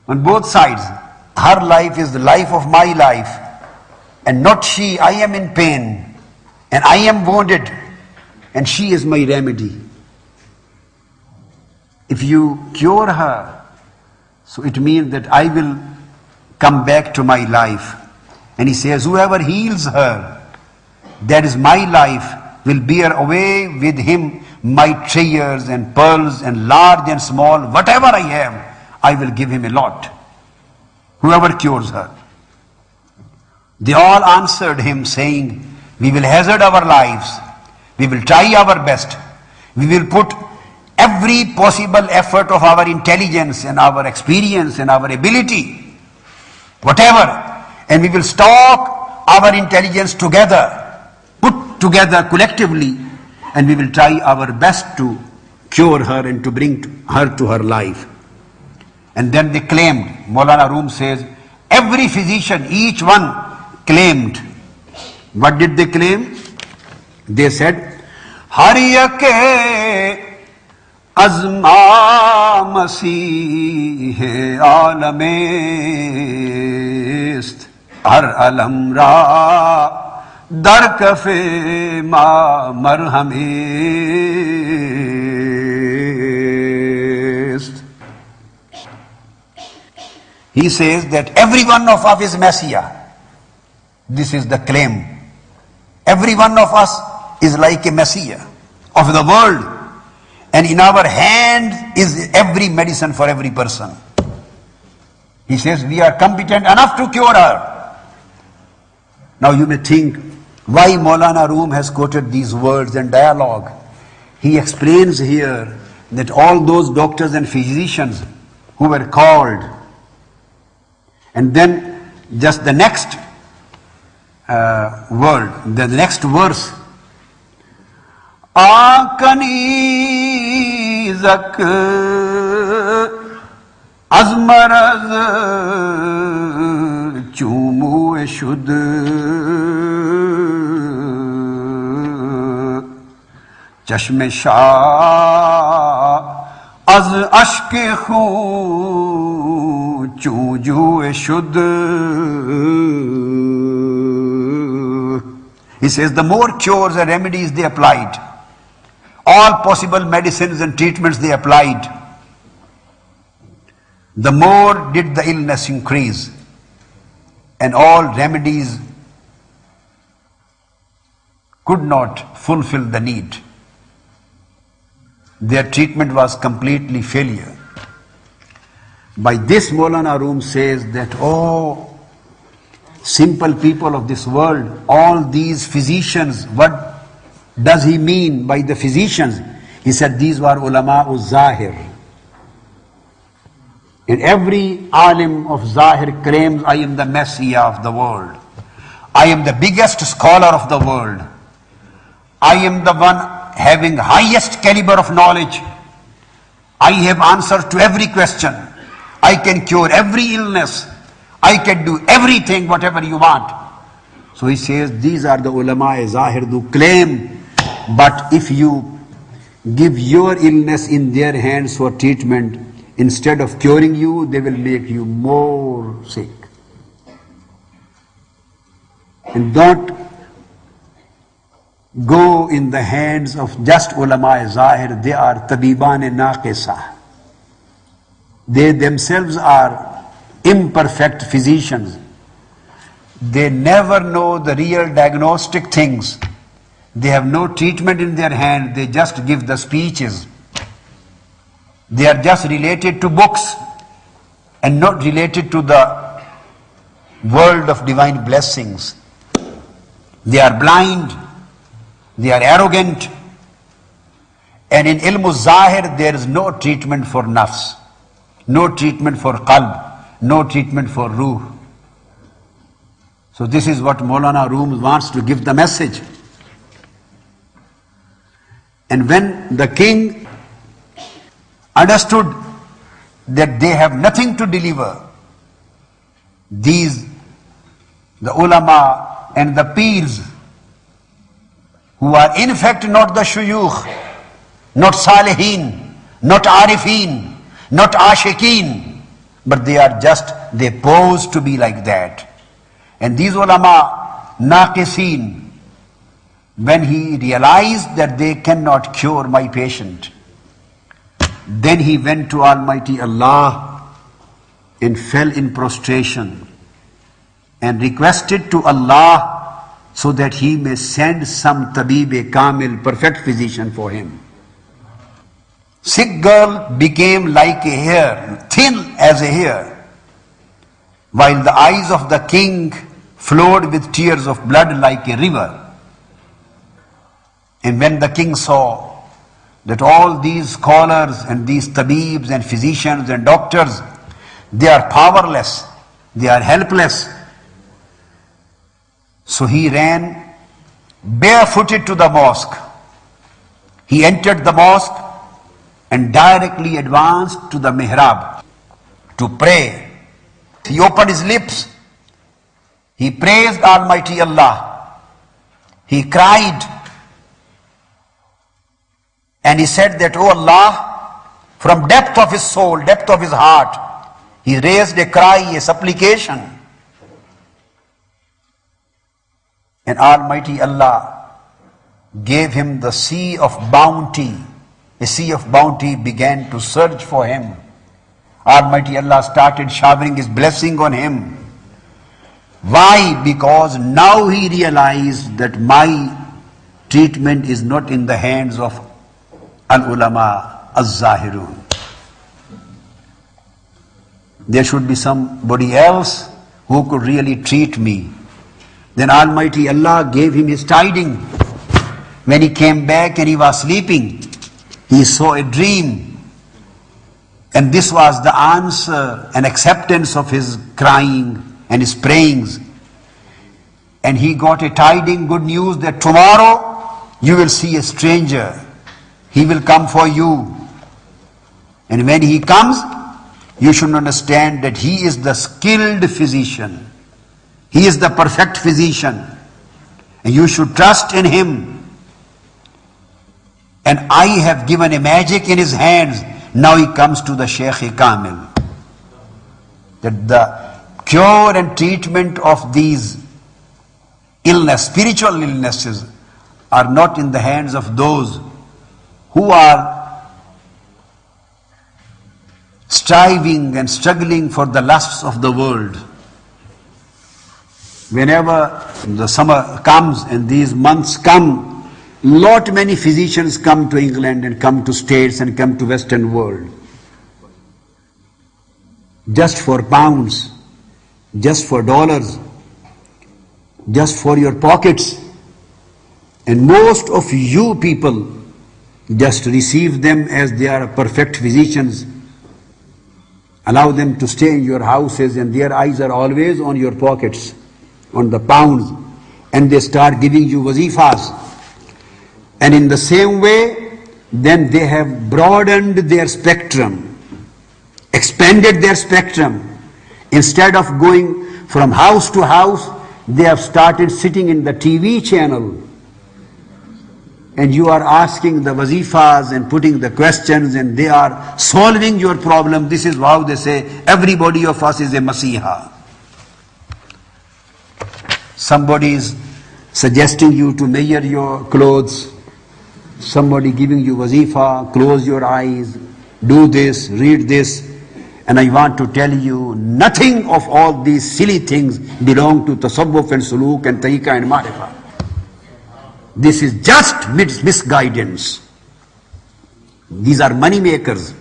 on both sides. Her life is the life of my life, and not she. I am in pain, and I am wounded, and she is my remedy. If you cure her, so it means that I will come back to my life. And he says, whoever heals her, that is my life, will bear away with him my treasures and pearls and large and small, whatever I have, I will give him a lot. Whoever cures her. They all answered him saying, we will hazard our lives, we will try our best, we will put every possible effort of our intelligence and our experience and our ability, whatever, and we will stock our intelligence together, put together collectively, and we will try our best to cure her and to bring her to her life. And then they claimed, Maulana Rumi says, every physician, each one claimed. What did they claim? They said, Hariyake Azma Masih Alamist Har Alamra Dar kafe ma marhamist. He says that every one of us is Messiah. This is the claim. Every one of us is like a Messiah of the world. And in our hand is every medicine for every person. He says we are competent enough to cure her. Now you may think, why Maulana Rumi has quoted these words and dialogue. He explains here that all those doctors and physicians who were called, and then just the next word, the next verse, Akani zak azmaraz chumu shud Chashme Shah Az Ashke Khu Chuju Shud. He says the more cures and remedies they applied, all possible medicines and treatments they applied, the more did the illness increase, and all remedies could not fulfill the need. Their treatment was completely failure. By this Maulana Rumi says that, oh, simple people of this world, all these physicians, what does he mean by the physicians? He said these were ulama Zahir. And every alim of Zahir claims, I am the Messiah of the world. I am the biggest scholar of the world. I am the one having highest caliber of knowledge. I have answers to every question. I can cure every illness. I can do everything, whatever you want. So he says, these are the ulama Zahir who claim, but if you give your illness in their hands for treatment, instead of curing you, they will make you more sick. And don't go in the hands of just ulama Zahir. They are tabiban naqisa. They themselves are imperfect physicians. They never know the real diagnostic things. They have no treatment in their hand. They just give the speeches. They are just related to books and not related to the world of divine blessings. They are blind. They are arrogant. And in ilm zahir there is no treatment for nafs, no treatment for qalb, no treatment for ruh. So this is what Maulana Rumi wants to give the message. And when the king understood that they have nothing to deliver, these, the ulama and the peers, who are in fact not the shuyukh, not salihin, not arifin, not ashikin, but they pose to be like that. And these ulama, naqiseen, when he realized that they cannot cure my patient, then he went to Almighty Allah and fell in prostration and requested to Allah so that he may send some tabib, kamil, perfect physician for him. Sick girl became like a hair, thin as a hair, while the eyes of the king flowed with tears of blood like a river. And when the king saw that all these scholars and these tabibs and physicians and doctors, they are powerless, they are helpless, so he ran barefooted to the mosque. He entered the mosque and directly advanced to the mihrab to pray. He opened his lips. He praised Almighty Allah. He cried. And he said that, "Oh Allah," from depth of his soul, depth of his heart, he raised a cry, a supplication. And Almighty Allah gave him the sea of bounty. A sea of bounty began to surge for him. Almighty Allah started showering His blessing on him. Why? Because now he realized that my treatment is not in the hands of al-ulama az-zahirun. There should be somebody else who could really treat me. Then Almighty Allah gave him his tiding. When he came back and he was sleeping, he saw a dream. And this was the answer and acceptance of his crying and his prayings. And he got a tiding, good news, that tomorrow you will see a stranger. He will come for you. And when he comes, you should understand that he is the skilled physician. He is the perfect physician. And you should trust in him. And I have given a magic in his hands. Now he comes to the Shaykh Kamil. That the cure and treatment of these spiritual illnesses, are not in the hands of those who are striving and struggling for the lusts of the world. Whenever the summer comes and these months come, many physicians come to England and come to States and come to Western world. Just for pounds, just for dollars, just for your pockets. And most of you people just receive them as they are perfect physicians. Allow them to stay in your houses and their eyes are always on your pockets, on the pounds, and they start giving you wazifas. And in the same way, then they have broadened their spectrum, expanded their spectrum. Instead of going from house to house, they have started sitting in the TV channel. And you are asking the wazifas and putting the questions, and they are solving your problem. This is how they say, everybody of us is a Masiha. Somebody is suggesting you to measure your clothes. Somebody giving you wazifa, close your eyes, do this, read this. And I want to tell you, nothing of all these silly things belong to tasawwuf and suluk and tariqa and ma'rifah. This is just misguidance. These are money makers.